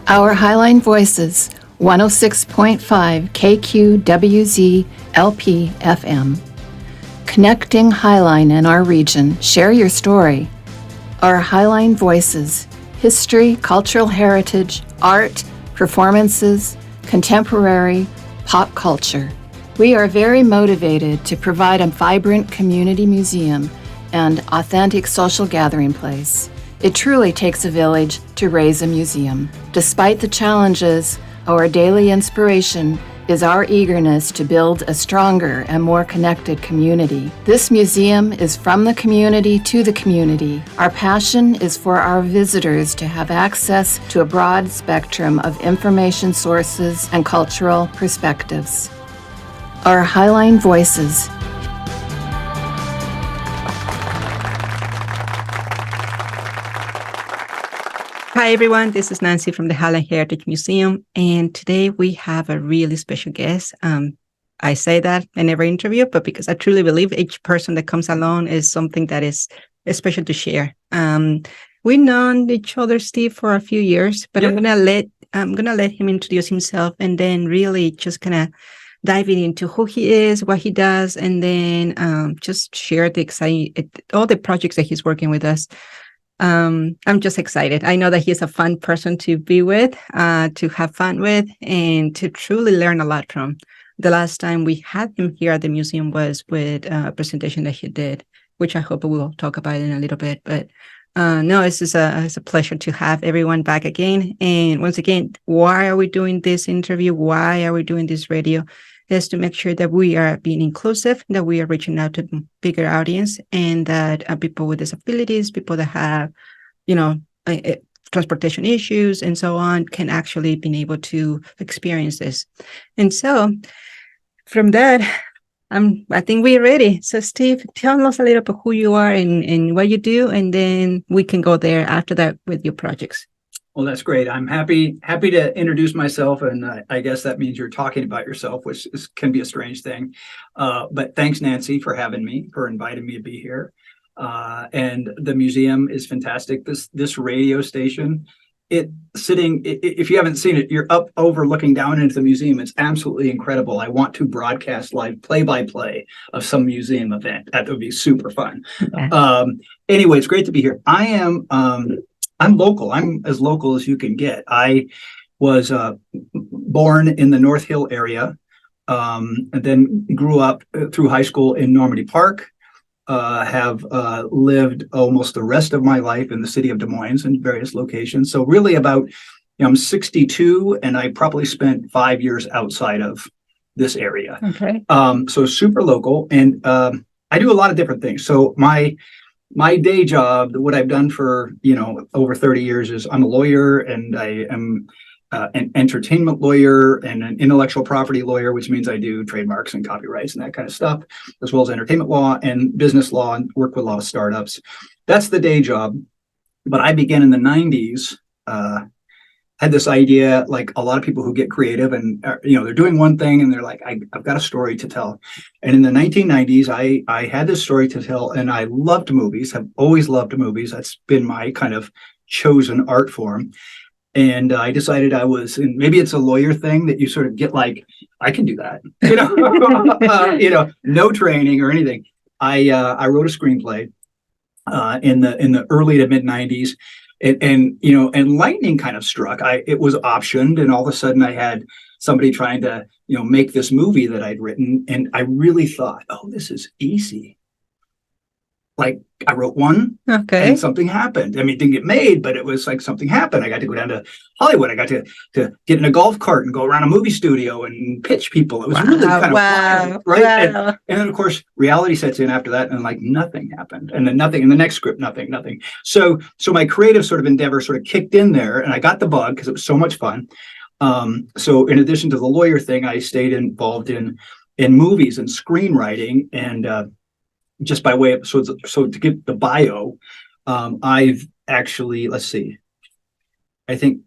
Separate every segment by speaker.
Speaker 1: Our Highline Voices, 106.5 KQWZ LP FM. Connecting Highline and our region. Share your story. Our Highline Voices, history, cultural heritage, art, performances, contemporary, pop culture. We are very motivated to provide a vibrant community museum and authentic social gathering place. It truly takes a village to raise a museum. Despite the challenges, our daily inspiration is our eagerness to build a stronger and more connected community. This museum is from the community to the community. Our passion is for our visitors to have access to a broad spectrum of information sources and cultural perspectives. Our Highline Voices.
Speaker 2: Hi everyone, this is Nancy from the Highline Heritage Museum, and today we have a really special guest. I say that in every interview, but because I truly believe each person that comes along is something that is special to share. We've known each other, Steve, for a few years, but I'm gonna let him introduce himself, and then really just kind of diving into who he is, what he does, and then just share all the projects that he's working with us. I'm just excited. I know that he's a fun person to be with, to have fun with, and to truly learn a lot from. The last time we had him here at the museum was with a presentation that he did, which I hope we'll talk about in a little bit. But no, it's a pleasure to have everyone back again. And once again, why are we doing this interview? Why are we doing this radio? Is to make sure that we are being inclusive, that we are reaching out to bigger audience, and that people with disabilities, people that have, transportation issues and so on, can actually be able to experience this. And so from that, I think we're ready. So Steve, tell us a little bit who you are and what you do, and then we can go there after that with your projects.
Speaker 3: Well, that's great. I'm happy to introduce myself, and I guess that means you're talking about yourself, which can be a strange thing. But thanks, Nancy, for inviting me to be here. And the museum is fantastic. This radio station, if you haven't seen it, you're up overlooking down into the museum. It's absolutely incredible. I want to broadcast live play-by-play of some museum event. That would be super fun. Okay. Anyway, it's great to be here. I'm local. I'm as local as you can get. I was born in the North Hill area, and then grew up through high school in Normandy Park. Have lived almost the rest of my life in the city of Des Moines in various locations. So really I'm 62, and I probably spent 5 years outside of this area. Okay. So super local, and I do a lot of different things. So my day job, what I've done for, over 30 years is I'm a lawyer, and I am an entertainment lawyer and an intellectual property lawyer, which means I do trademarks and copyrights and that kind of stuff, as well as entertainment law and business law, and work with a lot of startups. That's the day job. But I began in the 90s, had this idea, like a lot of people who get creative and, they're doing one thing and they're like, I've got a story to tell. And in the 1990s, I had this story to tell, and I loved movies, have always loved movies. That's been my kind of chosen art form. And I decided maybe it's a lawyer thing that you sort of get like, I can do that, no training or anything. I wrote a screenplay in the early to mid 90s. And lightning kind of struck. It was optioned, and all of a sudden I had somebody trying to, make this movie that I'd written. And I really thought, oh, this is easy. Like, I wrote one, okay, and something happened. I mean, it didn't get made, but it was like something happened. I got to go down to Hollywood. I got to get in a golf cart and go around a movie studio and pitch people. It was really kind of wild, right? Wow. And then, of course, reality sets in after that, and like nothing happened. And then nothing in the next script, nothing. So my creative sort of endeavor sort of kicked in there, and I got the bug because it was so much fun. So in addition to the lawyer thing, I stayed involved in movies and screenwriting, and just by way of, so to give the bio, I've actually, I think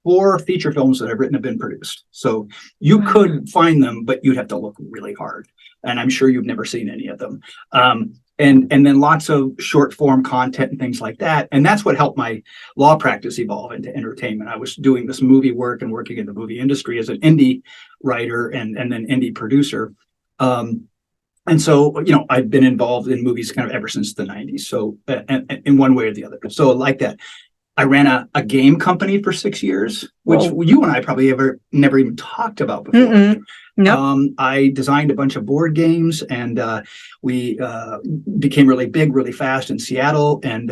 Speaker 3: 4 feature films that I've written have been produced. So you could find them, but you'd have to look really hard. And I'm sure you've never seen any of them. and then lots of short form content and things like that. And that's what helped my law practice evolve into entertainment. I was doing this movie work and working in the movie industry as an indie writer and then indie producer. And so, I've been involved in movies kind of ever since the 90s. So in one way or the other. So like that, I ran a game company for 6 years, which you and I probably never even talked about before.
Speaker 2: Mm-mm. Nope.
Speaker 3: I designed a bunch of board games, and we became really big, really fast in Seattle, and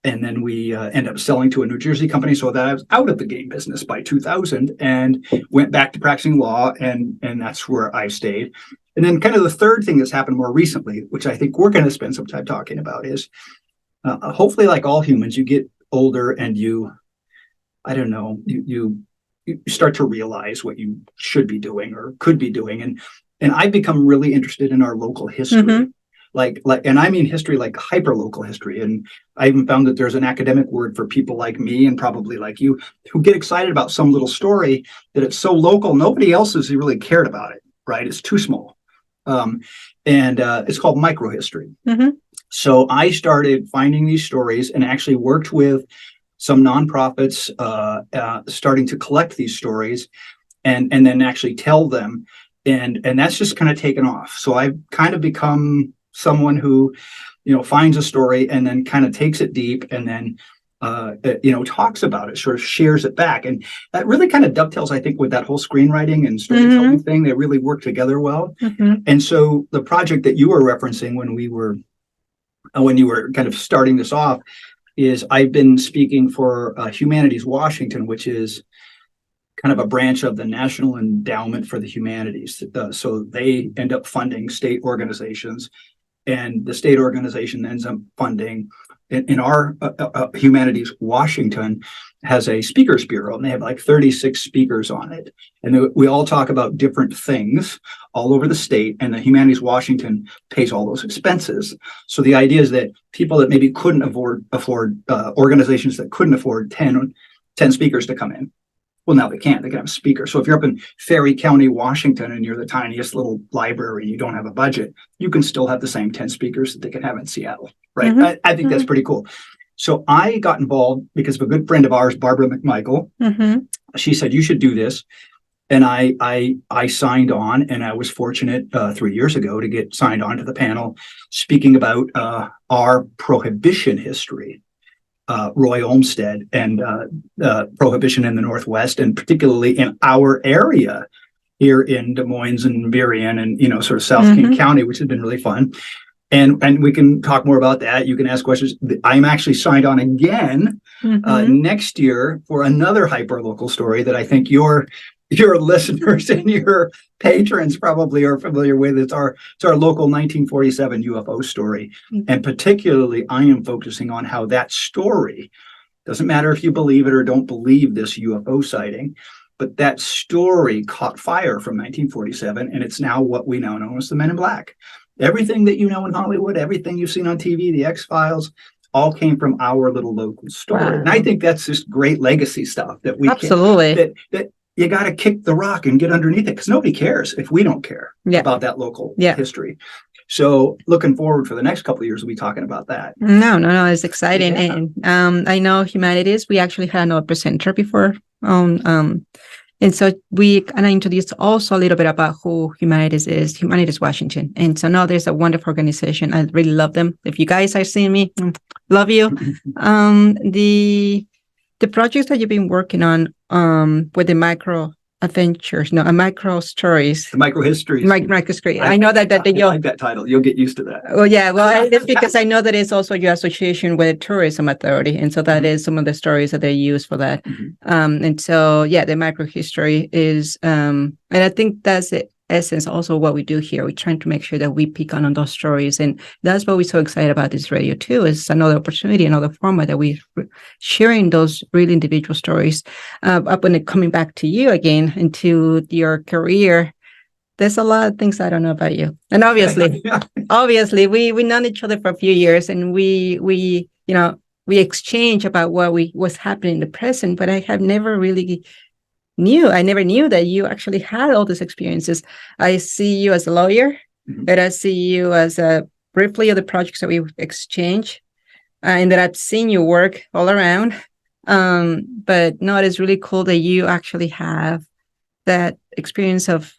Speaker 3: then we ended up selling to a New Jersey company, so that I was out of the game business by 2000, and went back to practicing law, and that's where I stayed. And then kind of the third thing that's happened more recently, which I think we're going to spend some time talking about, is hopefully, like all humans, you get older and you start to realize what you should be doing or could be doing. And I've become really interested in our local history.
Speaker 2: Mm-hmm.
Speaker 3: Like, and I mean history, like hyper local history. And I even found that there's an academic word for people like me and probably like you who get excited about some little story that it's so local, nobody else has really cared about it, right? It's too small. And it's called microhistory.
Speaker 2: Mm-hmm.
Speaker 3: So I started finding these stories and actually worked with some nonprofits, starting to collect these stories and then actually tell them. And that's just kind of taken off. So I've kind of become someone who, finds a story and then kind of takes it deep and then, talks about it, sort of shares it back. And that really kind of dovetails, I think, with that whole screenwriting and storytelling
Speaker 2: Mm-hmm.
Speaker 3: thing. They really work together well.
Speaker 2: Mm-hmm.
Speaker 3: And so the project that you were referencing when you were kind of starting this off is I've been speaking for Humanities Washington, which is kind of a branch of the National Endowment for the Humanities. So they end up funding state organizations, and the state organization ends up funding. In our Humanities Washington has a speakers bureau, and they have like 36 speakers on it. And we all talk about different things all over the state, and the Humanities Washington pays all those expenses. So the idea is that people that maybe couldn't afford organizations that couldn't afford 10 speakers to come in, well, now they can't. They can have a speaker. So if you're up in Ferry County, Washington, and you're the tiniest little library and you don't have a budget, you can still have the same 10 speakers that they can have in Seattle, right?
Speaker 2: Mm-hmm.
Speaker 3: I think that's pretty cool. So I got involved because of a good friend of ours, Barbara McMichael.
Speaker 2: Mm-hmm.
Speaker 3: She said, you should do this. And I signed on, and I was fortunate 3 years ago to get signed on to the panel speaking about our Prohibition history. Roy Olmsted and Prohibition in the Northwest, and particularly in our area here in Des Moines and Berrien and, sort of South King County, which has been really fun. And we can talk more about that. You can ask questions. I'm actually signed on again next year for another hyper local story that I think your listeners and your patrons probably are familiar with. It's our local 1947 UFO story. And particularly, I am focusing on how that story, doesn't matter if you believe it or don't believe this UFO sighting, but that story caught fire from 1947, and it's now what we now know as the Men in Black. Everything that you know in Hollywood, everything you've seen on TV, the X-Files, all came from our little local story.
Speaker 2: Wow.
Speaker 3: And I think that's just great legacy stuff that we
Speaker 2: Absolutely.
Speaker 3: that you got to kick the rock and get underneath it, because nobody cares if we don't care about that local history. So looking forward for the next couple of years, we'll be talking about that.
Speaker 2: No, it's exciting.
Speaker 3: Yeah.
Speaker 2: And I know Humanities, we actually had another presenter before. And so we kind of introduced also a little bit about who Humanities is, Humanities Washington. And so now there's a wonderful organization. I really love them. If you guys are seeing me, love you. The projects that you've been working on with the micro stories.
Speaker 3: The micro histories.
Speaker 2: Micro story. I know that
Speaker 3: I like that title. You'll get used to that.
Speaker 2: Well, yeah. Well, it's because I know that it's also your association with the Tourism Authority, and so that is some of the stories that they use for that. And so, the micro history is, and I think that's the essence also what we do here. We're trying to make sure that we pick on those stories, and that's what we're so excited about this radio too. Is another opportunity, another format that we're sharing those really individual stories. Up when coming back to you again into your career, there's a lot of things I don't know about you, and obviously we known each other for a few years, and we exchange about what was happening in the present, but I have never really. I never knew that you actually had all these experiences. I see you as a lawyer, but I see you as a briefly of the projects that we exchange, and that I've seen your work all around. But no, it is really cool that you actually have that experience of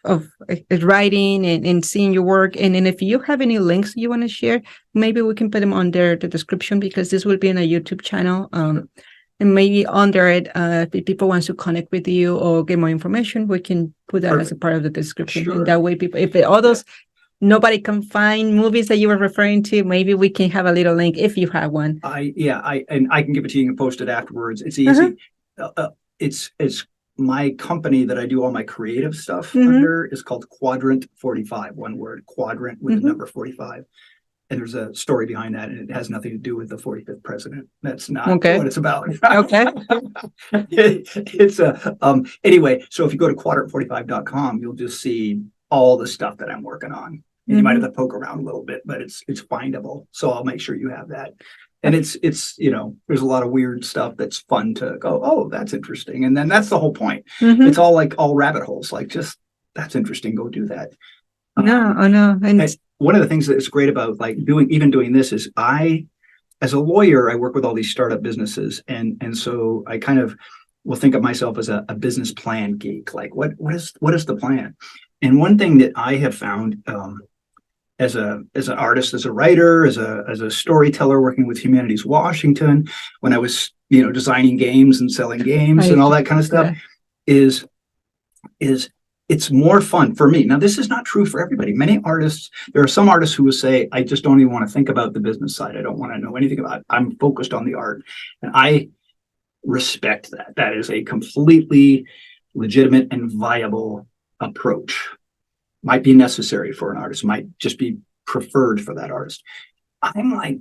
Speaker 2: writing and seeing your work. And if you have any links you want to share, maybe we can put them under the description, because this will be in a YouTube channel. And maybe under it, if people want to connect with you or get more information, we can put that
Speaker 3: Perfect.
Speaker 2: as a part of the description.
Speaker 3: Sure.
Speaker 2: And that way, people, if all those nobody can find movies that you were referring to, maybe we can have a little link if you have one.
Speaker 3: I can give it to you and post it afterwards. It's easy. It's my company that I do all my creative stuff under is called Quadrant 45. One word, Quadrant with the number 45. And there's a story behind that, and it has nothing to do with the 45th president. That's not what it's about.
Speaker 2: Okay.
Speaker 3: It's anyway. So if you go to quadrant45.com, you'll just see all the stuff that I'm working on. And you might have to poke around a little bit, but it's findable. So I'll make sure you have that. And it's there's a lot of weird stuff that's fun to go, oh, that's interesting. And then that's the whole point. It's all like all rabbit holes, like just that's interesting. Go do that.
Speaker 2: No. And
Speaker 3: one of the things that's great about like doing this is as a lawyer, I work with all these startup businesses. And so I kind of will think of myself as a business plan geek. Like what is the plan? And one thing that I have found as an artist, as a writer, as a storyteller working with Humanities Washington, when I was designing games and selling games and all that kind of stuff, is it's more fun for me. Now, this is not true for everybody. Many artists, there are some artists who will say, I just don't even want to think about the business side. I don't want to know anything about it. I'm focused on the art. And I respect that. That is a completely legitimate and viable approach. Might be necessary for an artist, might just be preferred for that artist. I'm like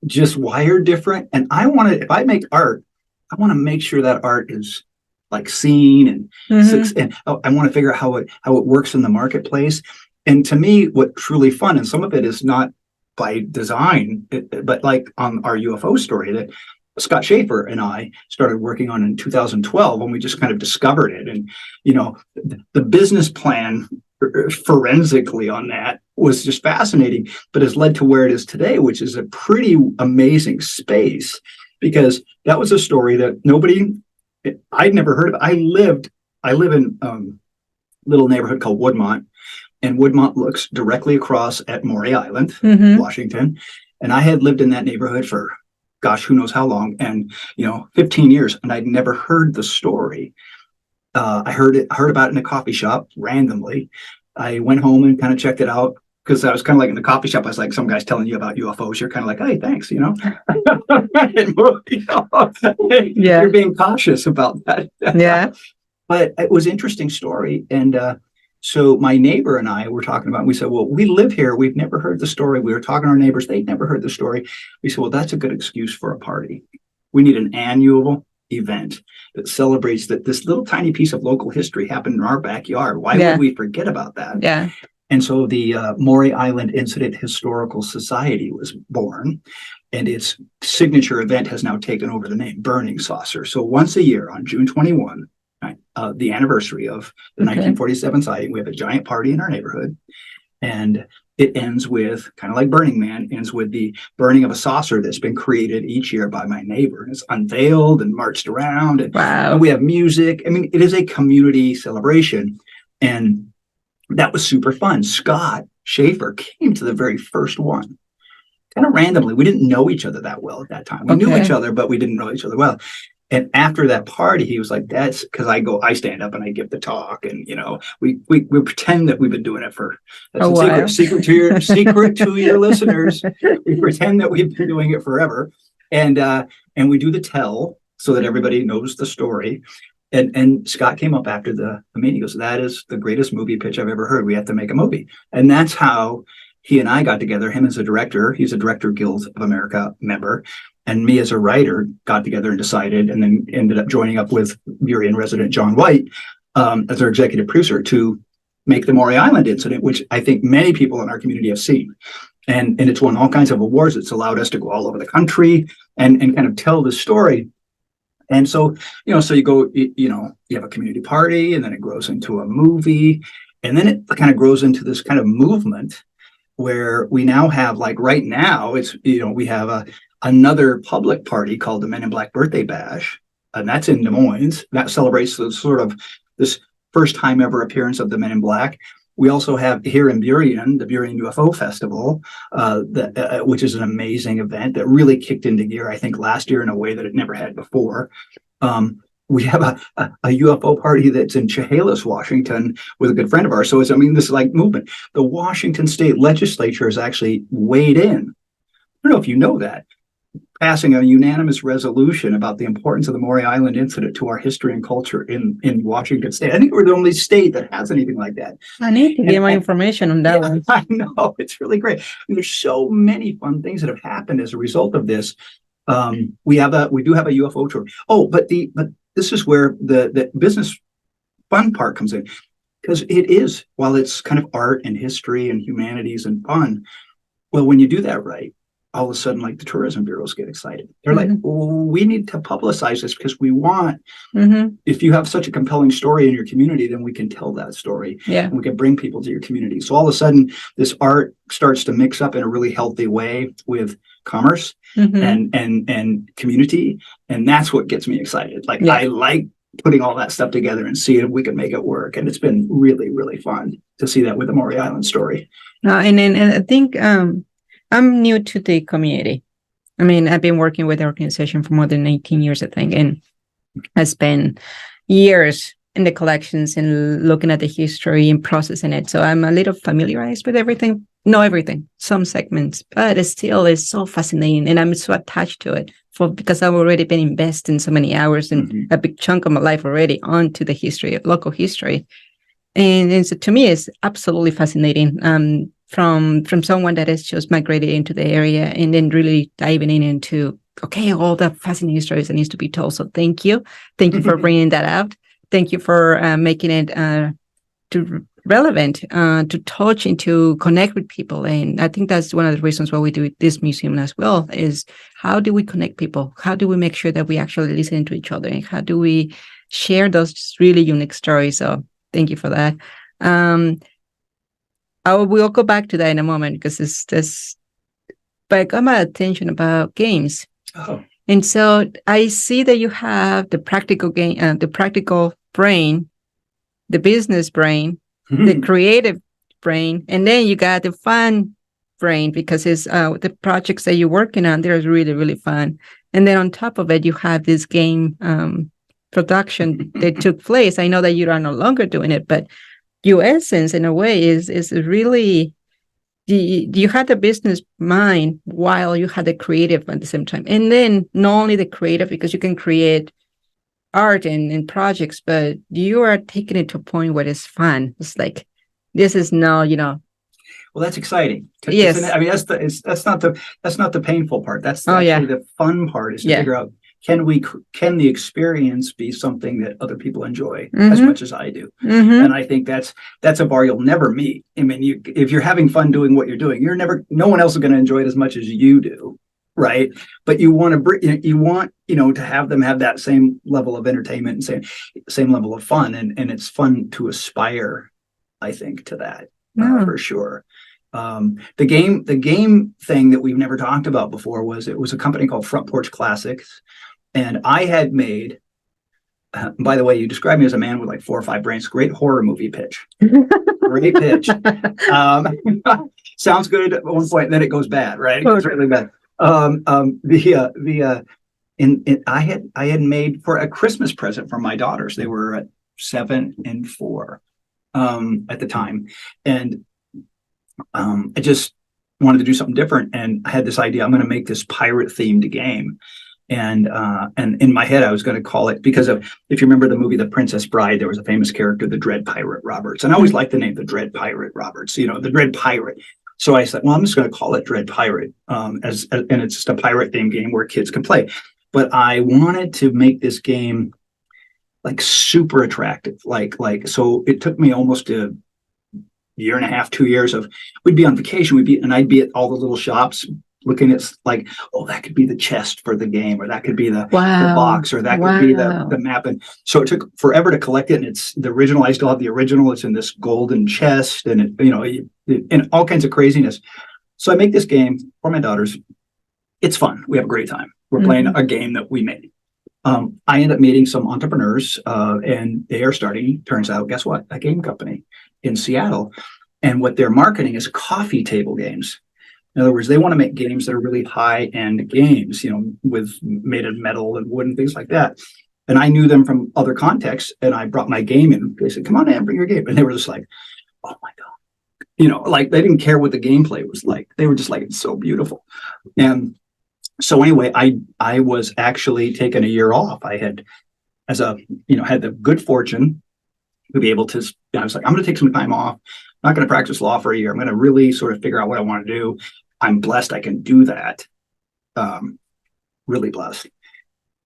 Speaker 3: just wired different. And if I make art, I want to make sure that art is like seen and I want to figure out how it works in the marketplace. And to me, what truly fun, and some of it is not by design, but like on our UFO story that Scott Schaefer and I started working on in 2012 when we just kind of discovered it. And, the business plan forensically on that was just fascinating, but has led to where it is today, which is a pretty amazing space, because that was a story that I'd never heard of. I live in a little neighborhood called Woodmont, and Woodmont looks directly across at Maury Island, Washington. And I had lived in that neighborhood for, gosh, who knows how long, and 15 years, and I'd never heard the story. I heard about it in a coffee shop randomly. I went home and kind of checked it out, because I was kind of like in the coffee shop. I was like, some guy's telling you about UFOs. You're kind of like, hey, thanks, You're being cautious about that.
Speaker 2: Yeah.
Speaker 3: But it was an interesting story. And so my neighbor and I were talking about it. We said, well, we live here. We've never heard the story. We were talking to our neighbors. They'd never heard the story. We said, well, that's a good excuse for a party. We need an annual event that celebrates that this little tiny piece of local history happened in our backyard. Why would we forget about that?
Speaker 2: Yeah.
Speaker 3: And so the Maury Island Incident Historical Society was born, and its signature event has now taken over the name Burning Saucer. So once a year on June 21, the anniversary of the 1947 sighting, we have a giant party in our neighborhood, and it ends with, kind of like Burning Man, ends with the burning of a saucer that's been created each year by my neighbor. And it's unveiled and marched around, and we have music. I mean, it is a community celebration, and that was super fun. Scott Schaefer came to the very first one, kind of randomly. We didn't know each other that well at that time. We knew each other, but we didn't know each other well. And after that party, he was like, that's because I stand up and I give the talk, and we pretend that we've been doing it for secret to your listeners. We pretend that we've been doing it forever, and we do the tell so that everybody knows the story. And Scott came up after the meeting. He goes, that is the greatest movie pitch I've ever heard. We have to make a movie. And that's how he and I got together. Him as a director, he's a Director Guild of America member, and me as a writer got together and decided, and then ended up joining up with Burien resident John White as our executive producer to make the Maury Island incident, which I think many people in our community have seen. And it's won all kinds of awards. It's allowed us to go all over the country and kind of tell the story. And so, so you go, you have a community party, and then it grows into a movie, and then it kind of grows into this kind of movement where we now have, like right now, it's, we have another public party called the Men in Black Birthday Bash, and that's in Des Moines. That celebrates the sort of this first time ever appearance of the Men in Black. We also have here in Burien, the Burien UFO Festival, which is an amazing event that really kicked into gear, I think, last year in a way that it never had before. We have a UFO party that's in Chehalis, Washington, with a good friend of ours. So this is like movement. The Washington State Legislature has actually weighed in. I don't know if you know that, passing a unanimous resolution about the importance of the Maury Island incident to our history and culture in Washington State. I think we're the only state that has anything like that.
Speaker 2: I need to get more information on that one.
Speaker 3: I know, it's really great. There's so many fun things that have happened as a result of this. We do have a UFO tour. Oh, but this is where the business fun part comes in, because it is, while it's kind of art and history and humanities and fun, well, when you do that right, all of a sudden, like the tourism bureaus get excited. They're like, we need to publicize this because we want, if you have such a compelling story in your community, then we can tell that story.
Speaker 2: Yeah.
Speaker 3: And we can bring people to your community. So all of a sudden, this art starts to mix up in a really healthy way with commerce and community. And that's what gets me excited. Like, I like putting all that stuff together and see if we can make it work. And it's been really, really fun to see that with the Maury Island story.
Speaker 2: And I think I'm new to the community. I mean, I've been working with the organization for more than 18 years, I think, and I spent years in the collections and looking at the history and processing it. So I'm a little familiarized with everything. Not everything, some segments, but it still is so fascinating. And I'm so attached to it because I've already been investing so many hours and a big chunk of my life already onto the history, local history. And so to me, it's absolutely fascinating. From someone that has just migrated into the area and then really diving into, all the fascinating stories that needs to be told. So thank you. Thank you for bringing that out. Thank you for making it relevant, to touch and to connect with people. And I think that's one of the reasons why we do this museum as well, is how do we connect people? How do we make sure that we actually listen to each other? And how do we share those really unique stories? So thank you for that. We'll go back to that in a moment because but I got my attention about games.
Speaker 3: Oh.
Speaker 2: And so I see that you have the practical game, the practical brain, the business brain, the creative brain, and then you got the fun brain because it's the projects that you're working on, they're really, really fun. And then on top of it, you have this game production that took place. I know that you are no longer doing it, but your essence, in a way, is really, you had the business mind while you had the creative at the same time. And then not only the creative, because you can create art and projects, but you are taking it to a point where it's fun. It's like, this is now,
Speaker 3: Well, that's exciting.
Speaker 2: Yes.
Speaker 3: I mean, that's not the painful part. That's actually the fun part, is to figure out, can the experience be something that other people enjoy as much as I do? And I think that's a bar you'll never meet. I mean, if you're having fun doing what you're doing, no one else is going to enjoy it as much as you do, right? But you want to have them have that same level of entertainment and same level of fun, and it's fun to aspire, I think, to that for sure. The game thing that we've never talked about before was a company called Front Porch Classics. And I had made, by the way, you described me as a man with like 4 or 5 brains. Great horror movie pitch. Great pitch. Sounds good at one point, then it goes bad, right? It goes really bad. I had made for a Christmas present for my daughters. They were 7 and 4 at the time, and I just wanted to do something different. And I had this idea: I'm going to make this pirate themed game. And in my head, I was going to call it, because of, if you remember the movie The Princess Bride, there was a famous character, the Dread Pirate Roberts. And I always liked the name, the Dread Pirate Roberts, the Dread Pirate. So I said, well, I'm just going to call it Dread Pirate, and it's just a pirate themed game where kids can play. But I wanted to make this game like super attractive, so it took me almost a year and a half, 2 years of, we'd be on vacation, and I'd be at all the little shops, looking at like, oh, that could be the chest for the game, or that could be the
Speaker 1: Wow.
Speaker 3: box, or that could be
Speaker 1: Wow.
Speaker 3: the map. And so it took forever to collect it. And it's the original. I still have the original. It's in this golden chest, and and all kinds of craziness. So I make this game for my daughters. It's fun. We have a great time. We're playing a game that we made. I end up meeting some entrepreneurs, and they are starting, turns out, guess what? A game company in Seattle. And what they're marketing is coffee table games. In other words, they want to make games that are really high-end games, with made of metal and wood and things like that. And I knew them from other contexts, and I brought my game in. They said, come on in, bring your game. And they were just like, oh my God. Like they didn't care what the gameplay was like. They were just like, it's so beautiful. And so anyway, I was actually taking a year off. I had, had the good fortune to be able to, I was like, I'm going to take some time off. I'm not going to practice law for a year. I'm going to really sort of figure out what I want to do. I'm blessed I can do that. Really blessed.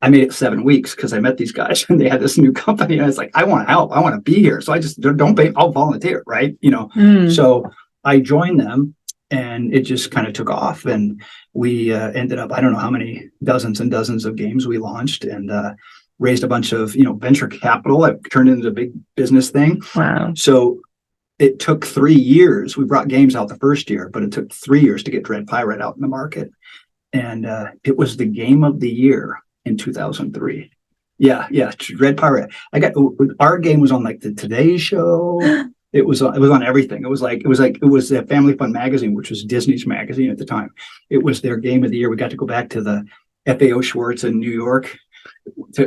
Speaker 3: I made it 7 weeks because I met these guys and they had this new company. And I was like, I want to help. I want to be here. So I just don't pay. I'll volunteer. Right. So I joined them and it just kind of took off. And we ended up, I don't know how many dozens and dozens of games we launched and raised a bunch of, venture capital. It turned into a big business thing.
Speaker 1: Wow.
Speaker 3: So it took 3 years. We brought games out the first year, but it took 3 years to get Dread Pirate out in the market. And it was the game of the year in 2003. Yeah, Dread Pirate. Our game was on like the Today Show. It was on everything. It was the Family Fun magazine, which was Disney's magazine at the time. It was their game of the year. We got to go back to the FAO Schwartz in New York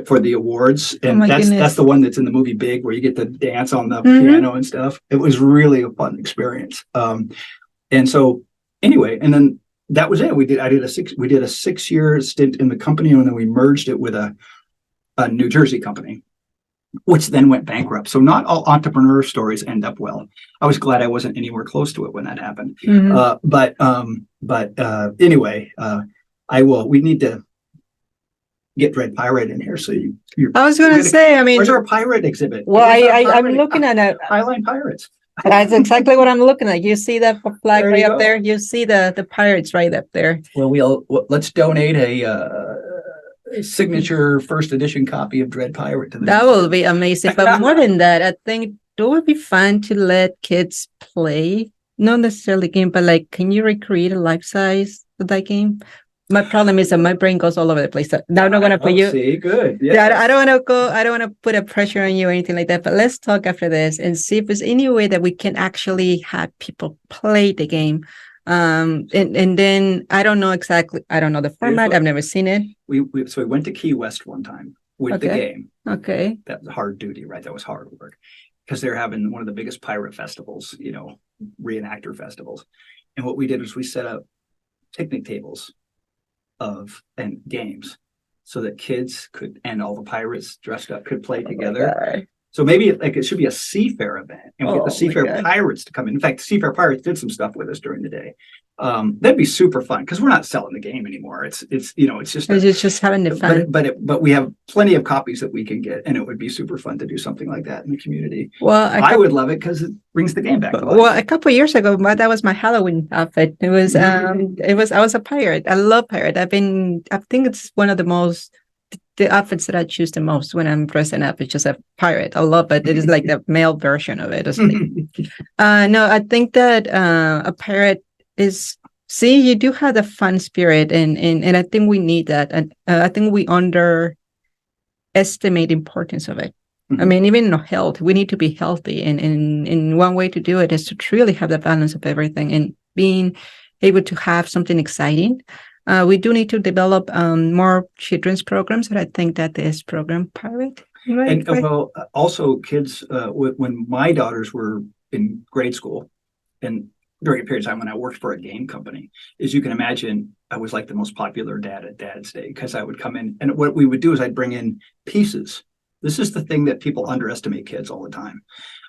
Speaker 3: for the awards, and that's the one that's in the movie Big, where you get to dance on the piano and stuff. It was really a fun experience. And so anyway, and then that was it. We did a 6-year stint in the company, and then we merged it with a New Jersey company, which then went bankrupt. So not all entrepreneur stories end up well. I was glad I wasn't anywhere close to it when that happened. But anyway, we need to get Dread Pirate in here. So
Speaker 2: I was going to say, I mean,
Speaker 3: where's our pirate exhibit?
Speaker 2: Well, I'm looking at it.
Speaker 3: Highline Pirates.
Speaker 2: That's exactly what I'm looking at. You see that flag right up there? You see the pirates right up there.
Speaker 3: Well, let's donate a signature first edition copy of Dread Pirate to them.
Speaker 2: That will be amazing. But more than that, I think it would be fun to let kids play, not necessarily game, but like, can you recreate a life size of that game? My problem is that my brain goes all over the place. Now I'm not going to put you.
Speaker 3: See, good.
Speaker 2: Yeah, I don't want to put a pressure on you or anything like that. But let's talk after this and see if there's any way that we can actually have people play the game. And then I don't know the format. I've never seen it.
Speaker 3: We went to Key West one time with the game.
Speaker 2: Okay.
Speaker 3: That was hard duty, right? That was hard work because they're having one of the biggest pirate festivals, reenactor festivals. And what we did was we set up picnic tables and games so that kids could, and all the pirates dressed up could play together. So maybe it should be a Seafair event, and we get the Seafair Pirates to come in. In fact, the Seafair Pirates did some stuff with us during the day. That'd be super fun because we're not selling the game anymore. It's just
Speaker 2: having the fun.
Speaker 3: But we have plenty of copies that we can get, and it would be super fun to do something like that in the community.
Speaker 2: Well,
Speaker 3: I would love it because it brings the game back to life.
Speaker 2: Well, a couple of years ago, that was my Halloween outfit. It was I was a pirate. I love pirate. I think it's one of the outfits that I choose the most when I'm dressing up. It's just a pirate. I love it. It is like the male version of it. No, I think that a pirate is. See, you do have the fun spirit, and I think we need that. And I think we underestimate the importance of it. I mean, even in health, we need to be healthy, and one way to do it is to truly have the balance of everything and being able to have something exciting. We do need to develop more children's programs, and I think that this program, Pirate. Right?
Speaker 3: And well, also kids, when my daughters were in grade school, and during a period of time when I worked for a game company, as you can imagine, I was like the most popular dad at Dad's Day because I would come in, and what we would do is I'd bring in pieces. This is the thing that people underestimate kids all the time.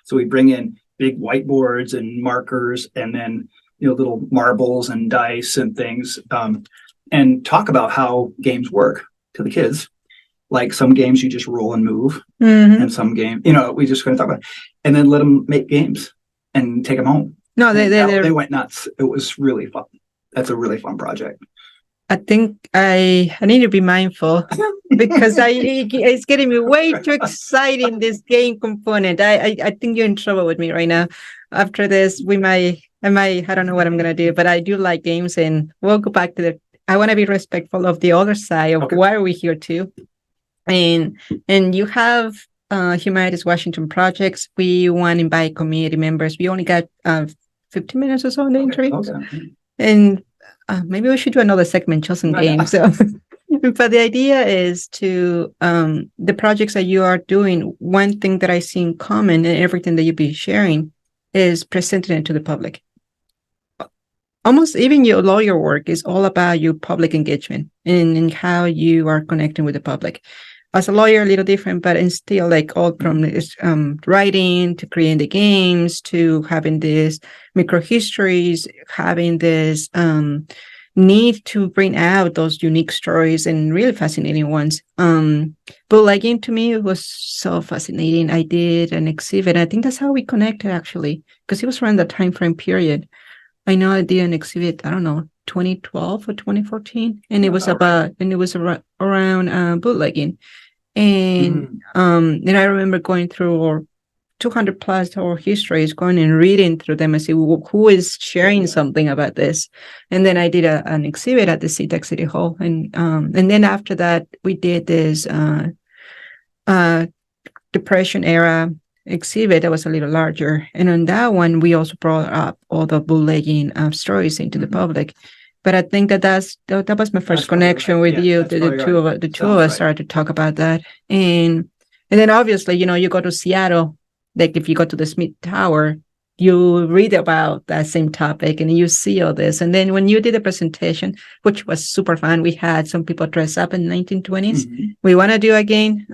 Speaker 3: So we bring in big whiteboards and markers, and then little marbles and dice and things. And talk about how games work to the kids. Like some games you just roll and move, and some game, we just going to talk about it. And then let them make games and take them home.
Speaker 2: No, they
Speaker 3: went nuts. It was really fun. That's a really fun project.
Speaker 2: I think I need to be mindful because it's getting me way too exciting, this game component. I think you're in trouble with me right now. After this, I don't know what I'm gonna do, but I do like games, and we'll go back to I want to be respectful of the other side of why are we here too. And you have Humanities Washington projects. We want to invite community members. We only got 15 minutes or so in the interview. And maybe we should do another segment, just some games. So, but the idea is to the projects that you are doing. One thing that I see in common in everything that you be sharing is presenting it to the public. Almost even your lawyer work is all about your public engagement and how you are connecting with the public. As a lawyer, a little different, but it's still like all from this, writing to creating the games to having this micro histories, having this need to bring out those unique stories and really fascinating ones. Bootlegging to me, it was so fascinating. I did an exhibit. I think that's how we connected actually, because it was around the time frame period. I know I did an exhibit, I don't know, 2012 or 2014, and it was around bootlegging. And and I remember going through 200 plus oral histories, going and reading through them and see who is sharing something about this. And then I did an exhibit at the CTEC City Hall, and then after that we did this Depression era exhibit that was a little larger, and on that one we also brought up all the bootlegging stories into the public. But I think that was my first connection with you. The two of us started to talk about that, and then obviously, you go to Seattle. Like if you go to the Smith Tower, you read about that same topic and you see all this. And then when you did a presentation, which was super fun, we had some people dress up in 1920s. We want to do again.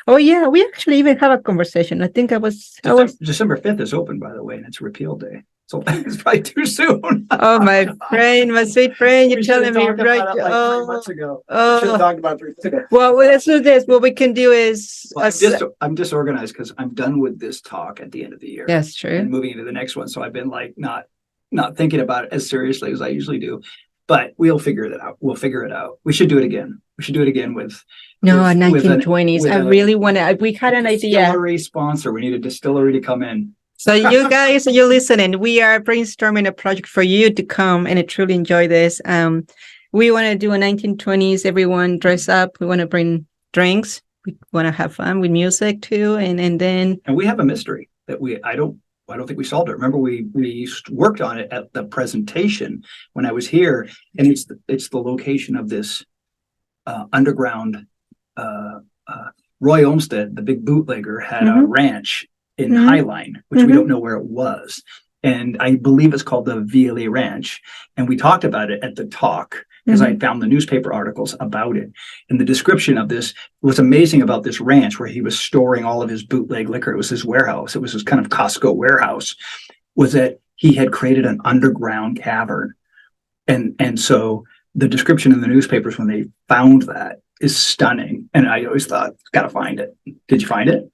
Speaker 2: Oh yeah, we actually even have a conversation. I think
Speaker 3: December 5th is open, by the way, and it's repeal day. So it's probably too soon.
Speaker 2: Oh, my sweet friend, you're telling me right.
Speaker 3: Like 3 months ago. I should have talked about it 3 months ago.
Speaker 2: Well, let's do this. What we can do is
Speaker 3: I'm disorganized because I'm done with this talk at the end of the year.
Speaker 2: That's true.
Speaker 3: And moving into the next one. So I've been like not thinking about it as seriously as I usually do. But we'll figure it out. We should do it again. with
Speaker 2: 1920s. I really want to. We had an idea.
Speaker 3: Distillery sponsor. We need a distillery to come in.
Speaker 2: So you guys, you're listening. We are brainstorming a project for you to come and truly enjoy this. We want to do a 1920s. Everyone dress up. We want to bring drinks. We want to have fun with music too. And
Speaker 3: we have a mystery that I don't think we solved it. Remember, we worked on it at the presentation when I was here, and it's the location of this underground. Roy Olmsted, the big bootlegger, had a ranch in Highline, which we don't know where it was. And I believe it's called the VLA Ranch. And we talked about it at the talk because I found the newspaper articles about it. And the description of this was amazing about this ranch where he was storing all of his bootleg liquor. It was his warehouse. It was his kind of Costco warehouse, was that he had created an underground cavern. And so the description in the newspapers when they found that is stunning. And I always thought, gotta find it. Did you find it?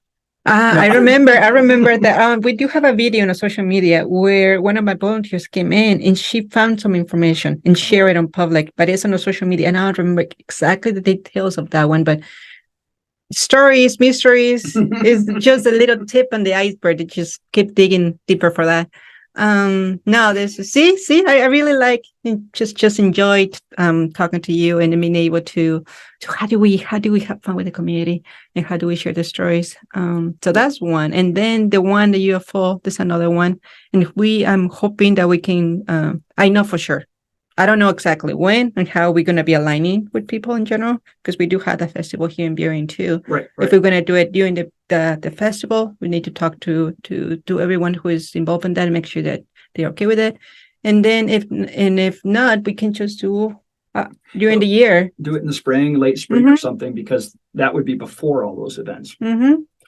Speaker 2: I remember that we do have a video on social media where one of my volunteers came in and she found some information and shared it on public, but it's on the social media. And I don't remember exactly the details of that one, but stories, mysteries is just a little tip on the iceberg to just keep digging deeper for that. No, I really like just enjoyed talking to you and being able to how do we have fun with the community and how do we share the stories. So that's one. And then the one, the UFO, there's another one. And I'm hoping that we can I know for sure. I don't know exactly when and how we're going to be aligning with people in general, because we do have the festival here in Burien too.
Speaker 3: Right.
Speaker 2: If we're going to do it during the festival, we need to talk to everyone who is involved in that and make sure that they're okay with it. And then if not, we can just do during the year.
Speaker 3: Do it in the spring, late spring or something, because that would be before all those events,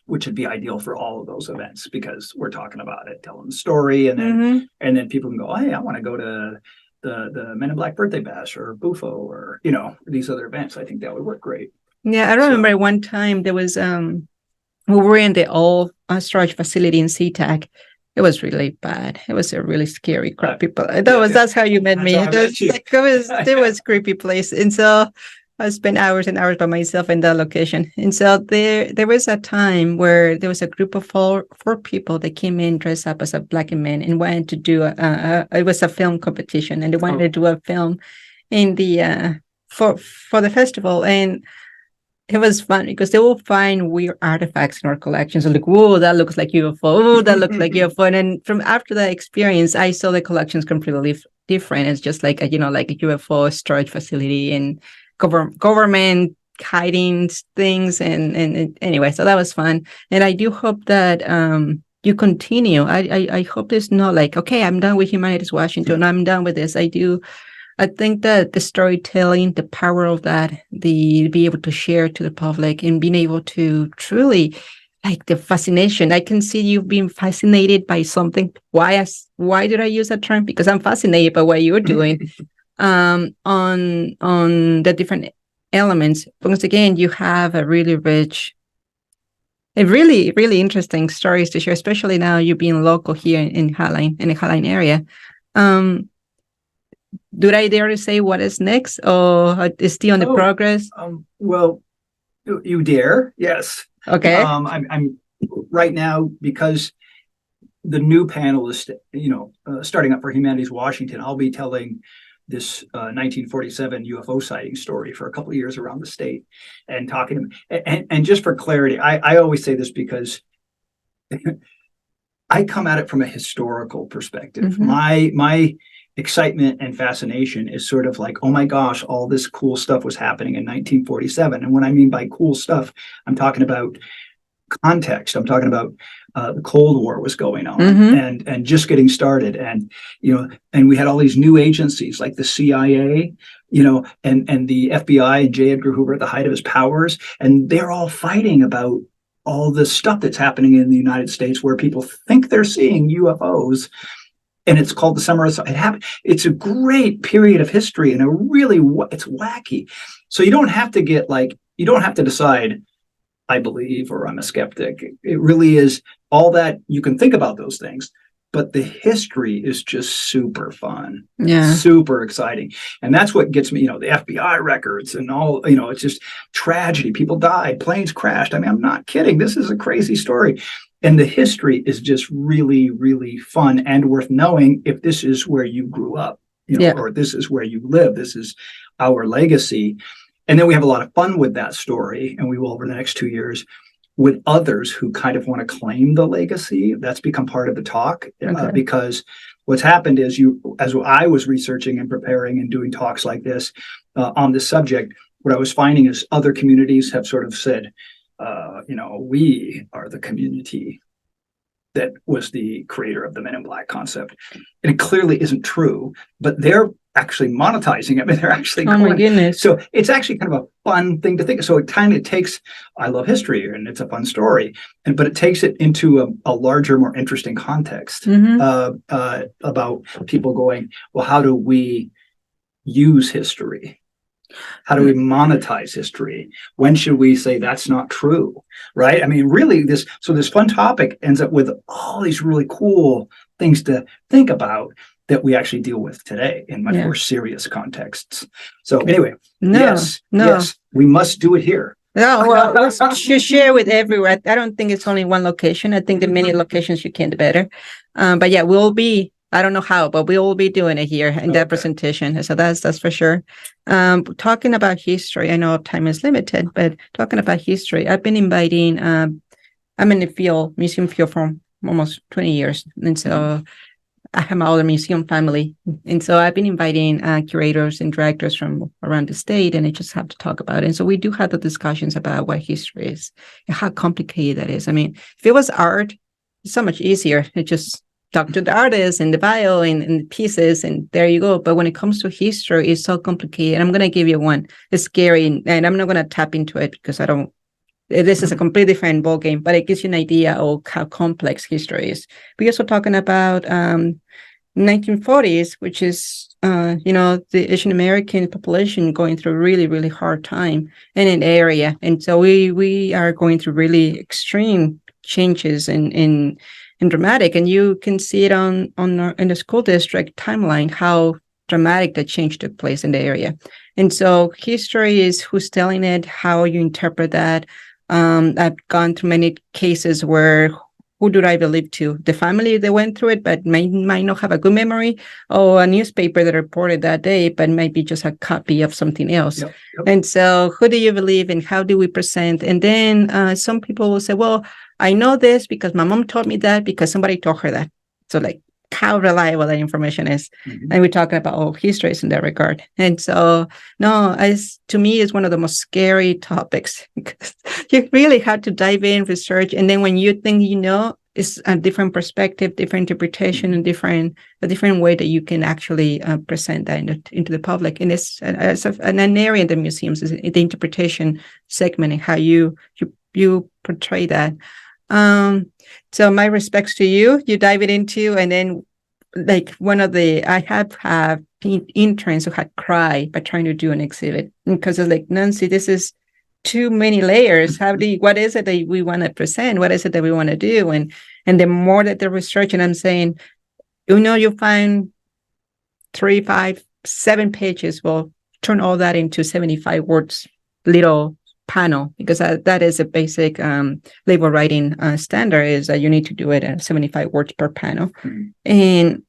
Speaker 3: which would be ideal for all of those events because we're talking about it, telling the story, and then people can go, oh, hey, I want to go to the Men in Black birthday bash or Bufo or these other events. I think that would work great.
Speaker 2: Yeah, I remember one time there was we were in the old storage facility in SeaTac, It was really bad. It was a really scary, creepy place. That's how you met me. It was a creepy place. And so I spent hours and hours by myself in that location. And so there was a time where there was a group of four people that came in dressed up as a black men and wanted to do it was a film competition, and they wanted to do a film in the for the festival. And it was fun because they will find weird artifacts in our collections. So like, whoa, that looks like UFO. Oh, that looks like UFO. And then from after that experience, I saw the collections completely different. It's just like like a UFO storage facility and government hiding things. And anyway, so that was fun. And I do hope that you continue. I hope it's not like, okay, I'm done with Humanities Washington. I'm done with this. I think that the storytelling, the power of that, be able to share to the public and being able to truly, like the fascination. I can see you being fascinated by something. Why did I use that term? Because I'm fascinated by what you're doing on the different elements. Because again, you have a really rich, a really, really interesting stories to share, especially now you being local here in Highline, in the Highline area. Do I dare to say what is next, or is still on the progress?
Speaker 3: Well, you dare, yes.
Speaker 2: Okay.
Speaker 3: I'm right now, because the new panel is starting up for Humanities Washington. I'll be telling this 1947 UFO sighting story for a couple of years around the state, and talking and just for clarity, I always say this because I come at it from a historical perspective. Mm-hmm. My excitement and fascination is sort of like, oh my gosh, all this cool stuff was happening in 1947. And what I mean by cool stuff, I'm talking about context. I'm talking about the Cold War was going on, mm-hmm. and just getting started. And, and we had all these new agencies like the CIA, and the FBI and J. Edgar Hoover at the height of his powers. And they're all fighting about all this stuff that's happening in the United States where people think they're seeing UFOs. And it's called the Summer of It happened. It's a great period of history, and it's wacky. So you don't have to decide, I believe, or I'm a skeptic. It really is all that. You can think about those things, but the history is just super fun, super exciting. And that's what gets me, the FBI records and all, it's just tragedy. People died, planes crashed. I mean, I'm not kidding. This is a crazy story. And the history is just really, really fun and worth knowing if this is where you grew up, or this is where you live. This is our legacy. And then we have a lot of fun with that story, and we will over the next 2 years with others who kind of want to claim the legacy. That's become part of the talk, because what's happened is as I was researching and preparing and doing talks like this on this subject, what I was finding is other communities have sort of said, we are the community that was the creator of the Men in Black concept. And it clearly isn't true, but they're actually monetizing it. I mean, they're actually
Speaker 2: my goodness.
Speaker 3: So it's actually kind of a fun thing to think. So it kind of takes, I love history and it's a fun story, but it takes it into a larger, more interesting context, about people going, well, how do we use history? How do we monetize history? When should we say that's not true? Right? I mean, really, this fun topic ends up with all these really cool things to think about that we actually deal with today in much more serious contexts. So anyway, yes, we must do it here.
Speaker 2: No, well, you share with everywhere. I don't think it's only one location. I think the many locations you can, the better. But yeah, we'll be, I don't know how, but we will be doing it here in that presentation. So that's for sure. Talking about history, I know time is limited, but talking about history, I've been inviting, I'm in the museum field for almost 20 years. And so I have my other museum family. And so I've been inviting curators and directors from around the state, and I just have to talk about it. And so we do have the discussions about what history is and how complicated that is. I mean, if it was art, it's so much easier. It just talk to the artist and the bio and the pieces, and there you go. But when it comes to history, it's so complicated. I'm going to give you one. It's scary, and I'm not going to tap into it because this is a completely different ballgame, but it gives you an idea of how complex history is. We're also talking about 1940s, which is, the Asian American population going through a really, really hard time in an area. And so we are going through really extreme changes in dramatic. And you can see it in the school district timeline, how dramatic the change took place in the area. And so history is who's telling it, how you interpret that. I've gone through many cases where who do I believe to? The family that went through it, but might not have a good memory, or a newspaper that reported that day, but might be just a copy of something else.
Speaker 3: Yep.
Speaker 2: And so who do you believe and how do we present? And then some people will say, well, I know this because my mom told me that because somebody told her that. So like how reliable that information is.
Speaker 3: Mm-hmm.
Speaker 2: And we're talking about all histories in that regard. And so, no, to me, it's one of the most scary topics because you really have to dive in, research. And then when you think you know, it's a different perspective, different interpretation, and a different way that you can actually present that into the public. And it's an area in the museums is the interpretation segment and how you portray that. So my respects to you. You dive it into, and then like I have interns who had cried by trying to do an exhibit because it's like, Nancy, this is too many layers. What is it that we want to present? What is it that we want to do? And the more that they're researching, I'm saying, you find 3, 5, 7 pages. Well, turn all that into 75 words, little panel, because that is a basic label writing standard, is that you need to do it at 75 words per panel. Mm-hmm. And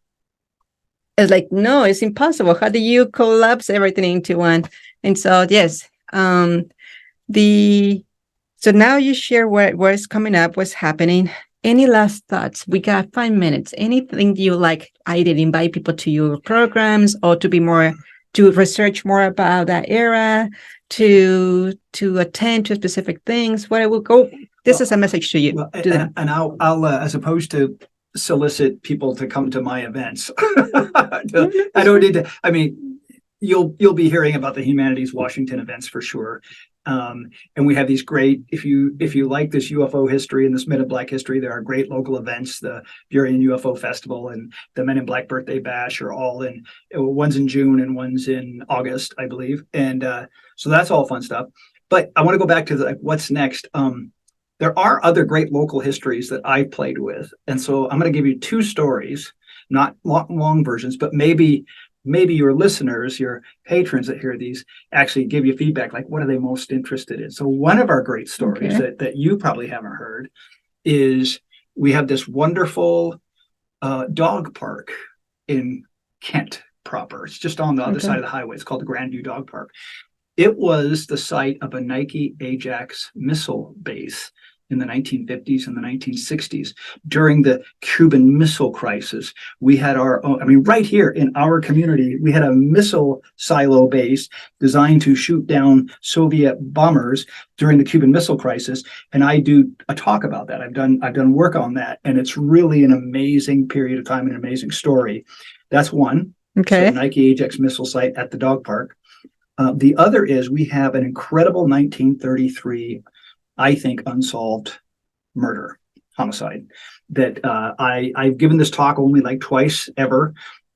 Speaker 2: it's like, no, it's impossible. How do you collapse everything into one? And so, yes, so now you share what's coming up, what's happening. Any last thoughts? We got 5 minutes. Anything you like? I did invite people to your programs or to research more about that era, to attend to specific things. What I will go. This is a message to you.
Speaker 3: And I'll as opposed to solicit people to come to my events. I don't need to. I mean, you'll be hearing about the Humanities Washington events for sure. And we have these great, if you like this UFO history and this Men in Black history, there are great local events. The Burien UFO Festival and the Men in Black Birthday Bash are all one's in June and one's in August, I believe. And so that's all fun stuff. But I want to go back to what's next. There are other great local histories that I've played with. And so I'm going to give you 2 stories, not long versions, but maybe your listeners, your patrons that hear these actually give you feedback, like what are they most interested in? So one of our great stories that you probably haven't heard is we have this wonderful dog park in Kent proper. It's just on the other side of the highway. It's called the Grandview Dog Park. It was the site of a Nike Ajax missile base in the 1950s and the 1960s. During the Cuban Missile Crisis, we had right here in our community, we had a missile silo base designed to shoot down Soviet bombers during the Cuban Missile Crisis. And I do a talk about that. I've done work on that. And it's really an amazing period of time, an amazing story. That's one.
Speaker 2: Okay.
Speaker 3: So Nike Ajax missile site at the dog park. The other is we have an incredible 1933, I think, unsolved homicide that I've given this talk only like twice ever.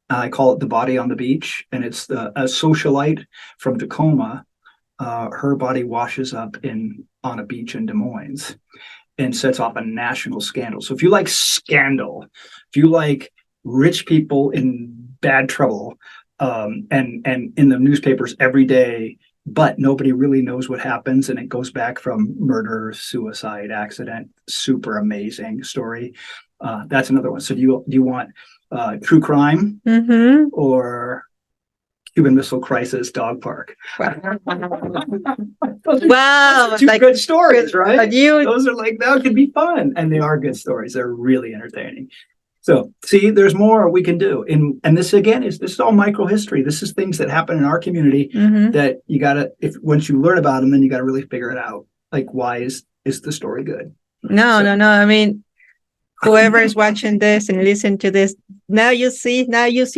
Speaker 3: I call it The Body on the Beach, and it's a socialite from Tacoma. Her body washes up on a beach in Des Moines and sets off a national scandal. So if you like scandal, if you like rich people in bad trouble, and in the newspapers every day, but nobody really knows what happens, and it goes back from murder, suicide, accident. Super amazing story. That's another one. So do you want true crime or Cuban Missile Crisis dog park?
Speaker 2: Wow,
Speaker 3: two good stories, right?
Speaker 2: Those
Speaker 3: are like, that could be fun, and they are good stories. They're really entertaining. So see, there's more we can do. And this again this is all microhistory. This is things that happen in our community that you gotta, once you learn about them, then you gotta really figure it out. Like, why is the story good?
Speaker 2: No. I mean, whoever is watching this and listen to this, now you see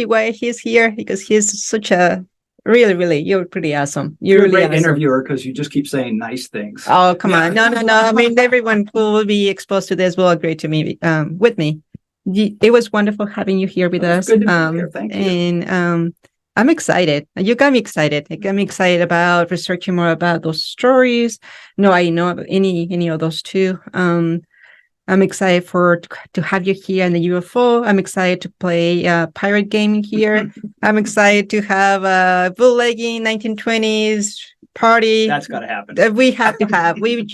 Speaker 2: why he's here, because he's such a really, you're pretty awesome. You're really
Speaker 3: a great
Speaker 2: awesome
Speaker 3: interviewer, because you just keep saying nice things.
Speaker 2: Oh, come on. No. I mean, everyone who will be exposed to this will agree to me with me. It was wonderful having you here with us.
Speaker 3: Good to be here. Thank you.
Speaker 2: And I'm excited. You got me excited. It got me excited about researching more about those stories. No, I know any of those too. I'm excited to have you here in the UFO. I'm excited to play pirate gaming here. I'm excited to have a bootlegging 1920s party.
Speaker 3: That's got to happen.
Speaker 2: We have to have. We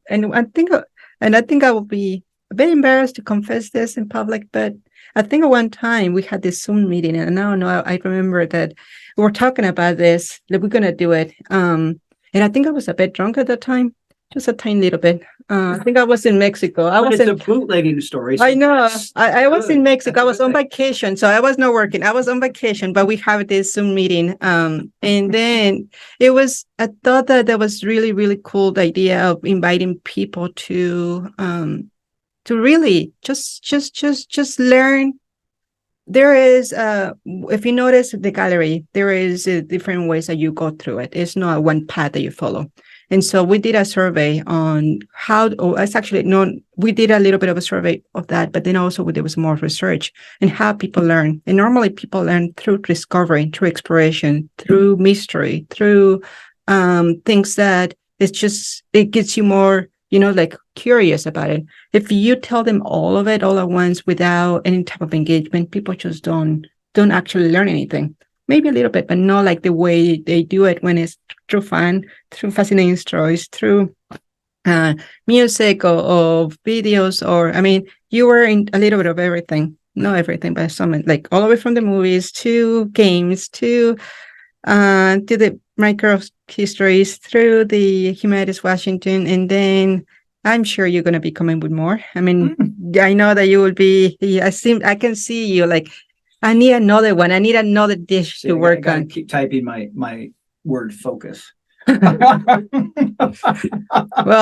Speaker 2: and I think I will be a bit embarrassed to confess this in public, but I think at one time we had this Zoom meeting, and I remember that we were talking about this, that we're gonna do it. And I think I was a bit drunk at that time, just a tiny little bit. I think I was in Mexico.
Speaker 3: It's a bootlegging story.
Speaker 2: I know. I was in Mexico. I was on vacation, so I was not working. I was on vacation, but we have this Zoom meeting. And then I thought that was really, really cool, the idea of inviting people to really just learn. There is, if you notice the gallery, there is different ways that you go through it. It's not one path that you follow. And so we did a survey on we did a little bit of a survey of that, but then also there was more research and how people learn. And normally people learn through discovery, through exploration, through mystery, through things that it gets you more, like curious about it. If you tell them all of it all at once without any type of engagement, people just don't actually learn anything. Maybe a little bit, but not like the way they do it when it's through fun, through fascinating stories, through music or videos, you were in a little bit of everything. Not everything, but some, like all the way from the movies to games to the micro histories, through the Humanities Washington, and then I'm sure you're going to be coming with more. I know that you will be. I can see you like, I need another one. I need another dish to work on.
Speaker 3: Keep typing my word focus.
Speaker 2: Well,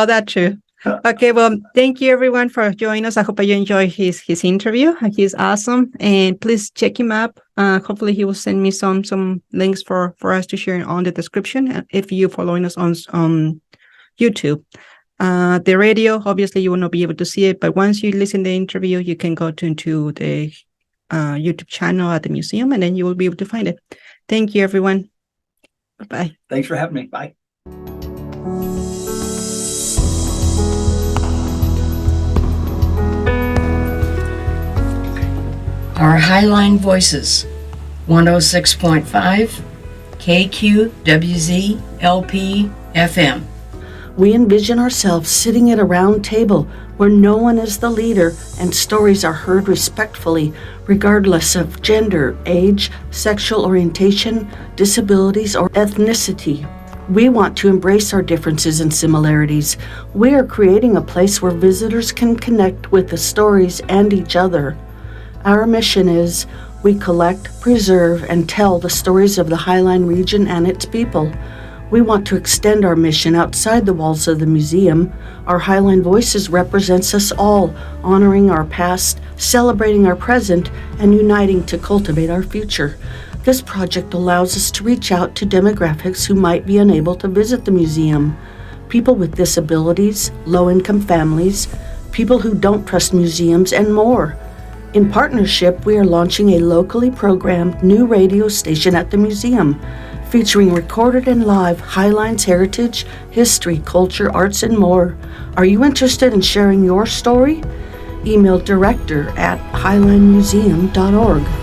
Speaker 2: that's true. Okay, well, thank you everyone for joining us. I hope you enjoyed his interview. He's awesome, and please check him up. Hopefully, he will send me some links for us to share on the description. If you're following us on YouTube, the radio, obviously you will not be able to see it, but once you listen to the interview, you can go into the YouTube channel at the museum, and then you will be able to find it. Thank you, everyone. Bye.
Speaker 3: Thanks for having me. Bye.
Speaker 4: Our Highline Voices, 106.5 KQWZ LP FM.
Speaker 5: We envision ourselves sitting at a round table where no one is the leader and stories are heard respectfully, regardless of gender, age, sexual orientation, disabilities, or ethnicity. We want to embrace our differences and similarities. We are creating a place where visitors can connect with the stories and each other. Our mission is, we collect, preserve, and tell the stories of the Highline region and its people. We want to extend our mission outside the walls of the museum. Our Highline Voices represents us all, honoring our past, celebrating our present, and uniting to cultivate our future. This project allows us to reach out to demographics who might be unable to visit the museum. People with disabilities, low-income families, people who don't trust museums, and more. In partnership, we are launching a locally programmed new radio station at the museum, featuring recorded and live Highline's heritage, history, culture, arts, and more. Are you interested in sharing your story? Email director@highlinemuseum.org.